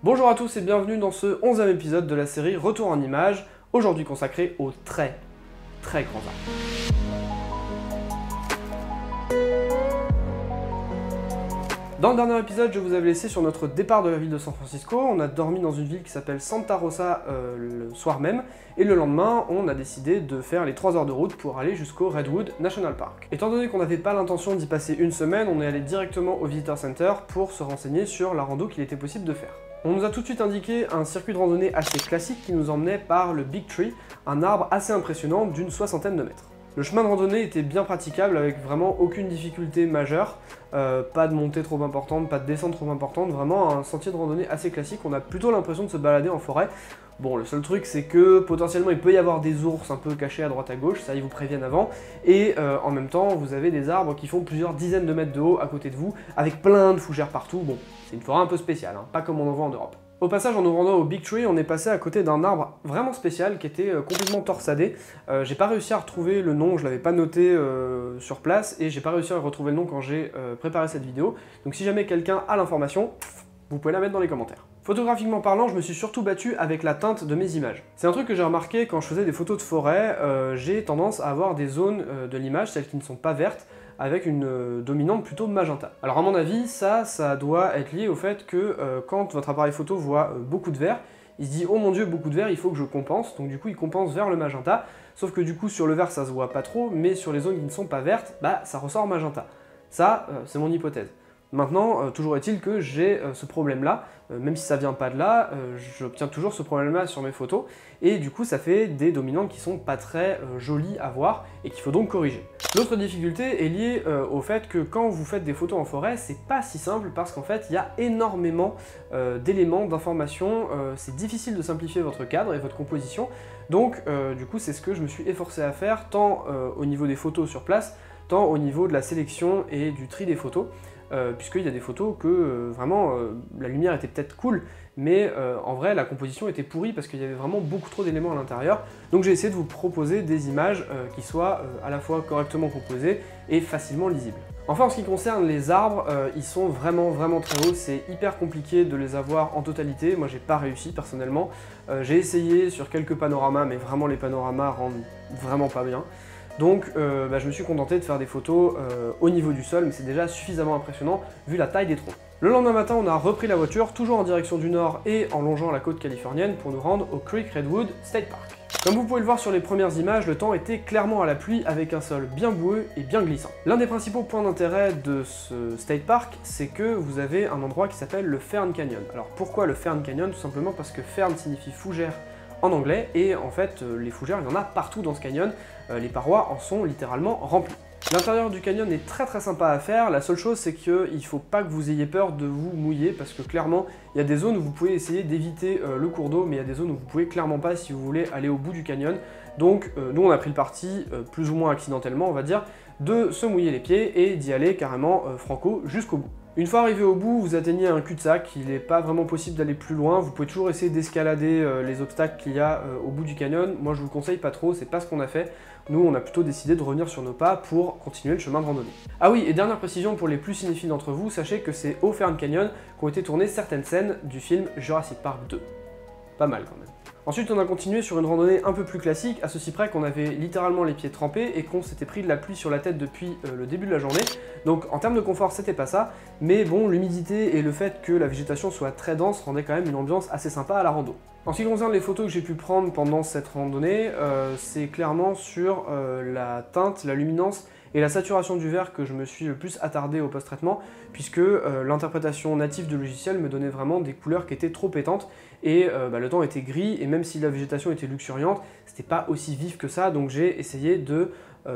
Bonjour à tous et bienvenue dans ce 11e épisode de la série Retour en images, aujourd'hui consacré aux très grands arbres. Dans le dernier épisode, je vous avais laissé sur notre départ de la ville de San Francisco. On a dormi dans une ville qui s'appelle Santa Rosa le soir même, et le lendemain, on a décidé de faire les 3 heures de route pour aller jusqu'au Redwood National Park. Étant donné qu'on n'avait pas l'intention d'y passer une semaine, on est allé directement au Visitor Center pour se renseigner sur la rando qu'il était possible de faire. On nous a tout de suite indiqué un circuit de randonnée assez classique qui nous emmenait par le Big Tree, un arbre assez impressionnant d'une 60aine de mètres. Le chemin de randonnée était bien praticable avec vraiment aucune difficulté majeure, pas de montée trop importante, pas de descente trop importante, vraiment un sentier de randonnée assez classique. On a plutôt l'impression de se balader en forêt. Bon, le seul truc c'est que potentiellement il peut y avoir des ours un peu cachés à droite à gauche, ça ils vous préviennent avant, et en même temps vous avez des arbres qui font plusieurs dizaines de mètres de haut à côté de vous, avec plein de fougères partout. Bon, c'est une forêt un peu spéciale, hein, pas comme on en voit en Europe. Au passage, en nous rendant au Big Tree, on est passé à côté d'un arbre vraiment spécial qui était complètement torsadé. J'ai pas réussi à retrouver le nom, je l'avais pas noté sur place, et j'ai pas réussi à retrouver le nom quand j'ai préparé cette vidéo. Donc si jamais quelqu'un a l'information, vous pouvez la mettre dans les commentaires. Photographiquement parlant, je me suis surtout battu avec la teinte de mes images. C'est un truc que j'ai remarqué quand je faisais des photos de forêt, j'ai tendance à avoir des zones de l'image, celles qui ne sont pas vertes, avec une dominante plutôt magenta. Alors à mon avis, ça doit être lié au fait que quand votre appareil photo voit beaucoup de vert, il se dit « Oh mon dieu, beaucoup de vert, il faut que je compense », donc du coup il compense vers le magenta, sauf que du coup sur le vert ça se voit pas trop, mais sur les zones qui ne sont pas vertes, bah ça ressort magenta. Ça, c'est mon hypothèse. Maintenant, toujours est-il que j'ai ce problème-là, même si ça vient pas de là, j'obtiens toujours ce problème-là sur mes photos, et du coup ça fait des dominantes qui sont pas très jolies à voir, et qu'il faut donc corriger. L'autre difficulté est liée au fait que quand vous faites des photos en forêt, c'est pas si simple, parce qu'en fait il y a énormément d'éléments, d'informations, c'est difficile de simplifier votre cadre et votre composition, donc du coup c'est ce que je me suis efforcé à faire, tant au niveau des photos sur place, tant au niveau de la sélection et du tri des photos, puisqu'il y a des photos que vraiment la lumière était peut-être cool, mais en vrai la composition était pourrie parce qu'il y avait vraiment beaucoup trop d'éléments à l'intérieur. Donc j'ai essayé de vous proposer des images qui soient à la fois correctement composées et facilement lisibles. Enfin en ce qui concerne les arbres, ils sont vraiment très hauts, c'est hyper compliqué de les avoir en totalité. Moi j'ai pas réussi personnellement, j'ai essayé sur quelques panoramas, mais vraiment les panoramas rendent vraiment pas bien. Donc je me suis contenté de faire des photos au niveau du sol, mais c'est déjà suffisamment impressionnant vu la taille des troncs. Le lendemain matin, on a repris la voiture, toujours en direction du nord et en longeant la côte californienne pour nous rendre au Creek Redwood State Park. Comme vous pouvez le voir sur les premières images, le temps était clairement à la pluie avec un sol bien boueux et bien glissant. L'un des principaux points d'intérêt de ce State Park, c'est que vous avez un endroit qui s'appelle le Fern Canyon. Alors pourquoi le Fern Canyon? Tout simplement parce que Fern signifie fougère en anglais, et en fait les fougères il y en a partout dans ce canyon, les parois en sont littéralement remplies. L'intérieur du canyon est très sympa à faire, la seule chose c'est qu'il ne faut pas que vous ayez peur de vous mouiller, parce que clairement il y a des zones où vous pouvez essayer d'éviter le cours d'eau, mais il y a des zones où vous pouvez clairement pas si vous voulez aller au bout du canyon. Donc nous on a pris le parti, plus ou moins accidentellement on va dire, de se mouiller les pieds et d'y aller carrément franco jusqu'au bout. Une fois arrivé au bout, vous atteignez un cul-de-sac, il n'est pas vraiment possible d'aller plus loin, vous pouvez toujours essayer d'escalader les obstacles qu'il y a au bout du canyon. Moi je vous le conseille pas trop, c'est pas ce qu'on a fait. Nous on a plutôt décidé de revenir sur nos pas pour continuer le chemin de randonnée. Ah oui, et dernière précision pour les plus cinéphiles d'entre vous, sachez que c'est au Fern Canyon qu'ont été tournées certaines scènes du film Jurassic Park 2. Pas mal quand même. Ensuite on a continué sur une randonnée un peu plus classique, à ceci près qu'on avait littéralement les pieds trempés et qu'on s'était pris de la pluie sur la tête depuis le début de la journée. Donc en termes de confort c'était pas ça, mais bon l'humidité et le fait que la végétation soit très dense rendait quand même une ambiance assez sympa à la rando. En ce qui concerne les photos que j'ai pu prendre pendant cette randonnée, c'est clairement sur la teinte, la luminance et la saturation du vert que je me suis le plus attardé au post-traitement, puisque l'interprétation native du logiciel me donnait vraiment des couleurs qui étaient trop pétantes, et le temps était gris, et même si la végétation était luxuriante, c'était pas aussi vif que ça, donc j'ai essayé de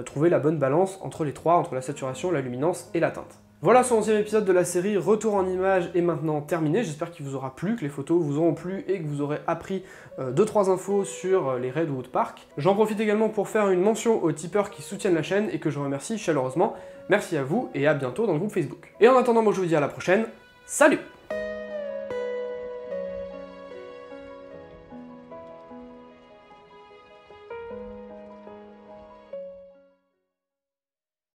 trouver la bonne balance entre les trois, entre la saturation, la luminance et la teinte. Voilà, ce 11e épisode de la série Retour en images est maintenant terminé. J'espère qu'il vous aura plu, que les photos vous auront plu et que vous aurez appris 2-3 infos sur les Redwood Park. J'en profite également pour faire une mention aux tipeurs qui soutiennent la chaîne et que je remercie chaleureusement. Merci à vous et à bientôt dans le groupe Facebook. Et en attendant, moi je vous dis à la prochaine. Salut!